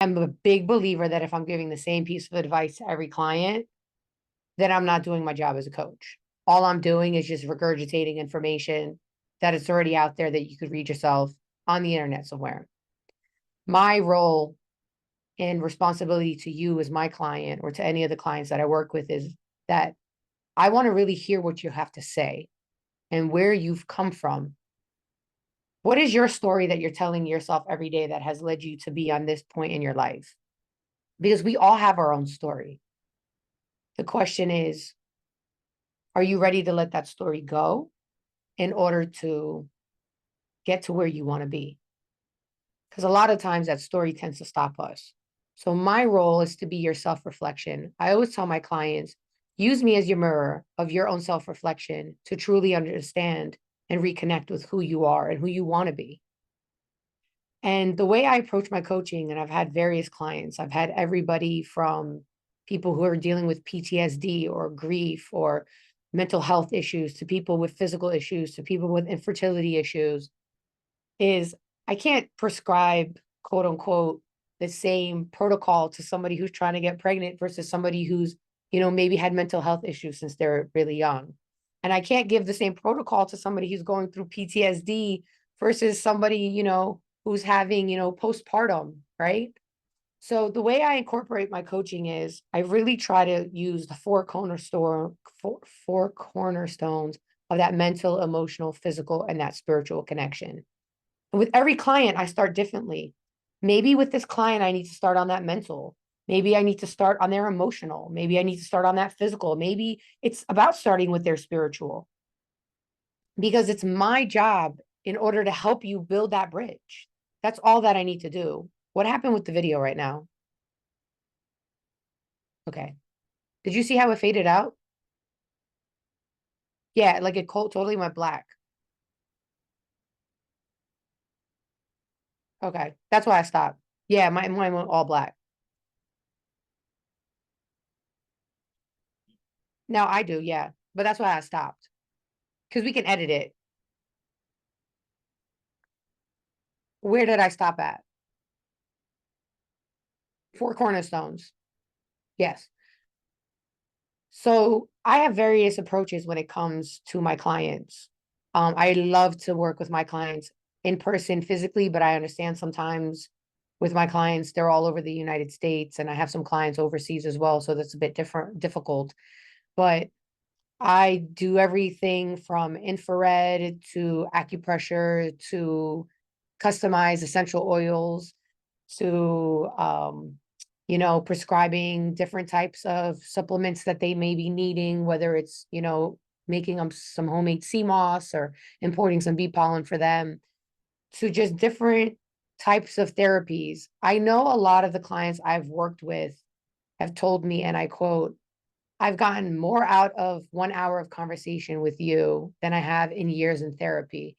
I'm a big believer that if I'm giving the same piece of advice to every client, then I'm not doing my job as a coach. All I'm doing is just regurgitating information that is already out there that you could read yourself on the internet somewhere. My role and responsibility to you as my client or to any of the clients that I work with is that I want to really hear what you have to say and where you've come from. What is your story that you're telling yourself every day that has led you to be on this point in your life? Because we all have our own story. The question is, are you ready to let that story go in order to get to where you want to be? Because a lot of times that story tends to stop us. So my role is to be your self-reflection. I always tell my clients, use me as your mirror of your own self-reflection to truly understand and reconnect with who you are and who you want to be. And the way I approach my coaching, and I've had various clients, I've had everybody from people who are dealing with PTSD or grief or mental health issues to people with physical issues to people with infertility issues, is I can't prescribe, quote unquote, the same protocol to somebody who's trying to get pregnant versus somebody who's, maybe had mental health issues since they're really young. And I can't give the same protocol to somebody who's going through PTSD versus somebody, who's having, postpartum, right? So the way I incorporate my coaching is I really try to use the four cornerstones of that mental, emotional, physical, and that spiritual connection. And with every client, I start differently. Maybe with this client, I need to start on that mental. Maybe I need to start on their emotional. Maybe I need to start on that physical. Maybe it's about starting with their spiritual, because it's my job in order to help you build that bridge. That's all that I need to do. What happened with the video right now? Okay. Did you see how it faded out? Yeah, like it totally went black. Okay. That's why I stopped. Yeah, mine went all black. Now I do, yeah. But that's why I stopped. Because we can edit it. Where did I stop at? Four cornerstones. Yes. So I have various approaches when it comes to my clients. I love to work with my clients in person physically, but I understand sometimes with my clients, they're all over the United States, and I have some clients overseas as well. So that's a bit difficult. But I do everything from infrared to acupressure to customized essential oils to prescribing different types of supplements that they may be needing, whether it's, making them some homemade sea moss or importing some bee pollen for them, to just different types of therapies. I know a lot of the clients I've worked with have told me, and I quote, I've gotten more out of 1 hour of conversation with you than I have in years in therapy.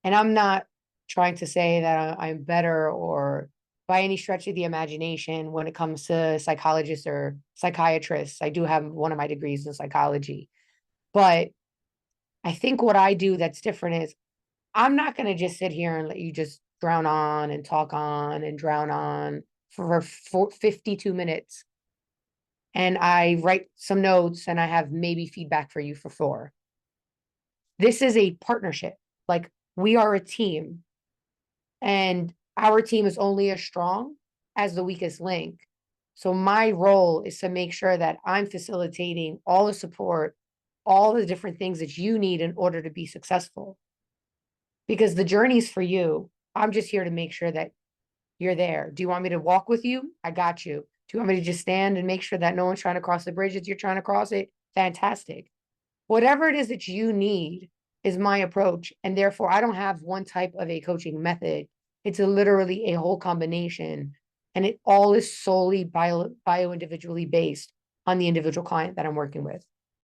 And I'm not trying to say that I'm better or by any stretch of the imagination when it comes to psychologists or psychiatrists. I do have one of my degrees in psychology. But I think what I do that's different is I'm not going to just sit here and let you just drown on and talk on and drown on for 52 minutes. And I write some notes and I have maybe feedback for you for 4. This is a partnership. Like, we are a team, and our team is only as strong as the weakest link. So my role is to make sure that I'm facilitating all the support, all the different things that you need in order to be successful. Because the journey's for you. I'm just here to make sure that you're there. Do you want me to walk with you? I got you. Do you want me to just stand and make sure that no one's trying to cross the bridge as you're trying to cross it? Fantastic. Whatever it is that you need is my approach. And therefore, I don't have one type of a coaching method. It's literally a whole combination. And it all is solely bio individually based on the individual client that I'm working with.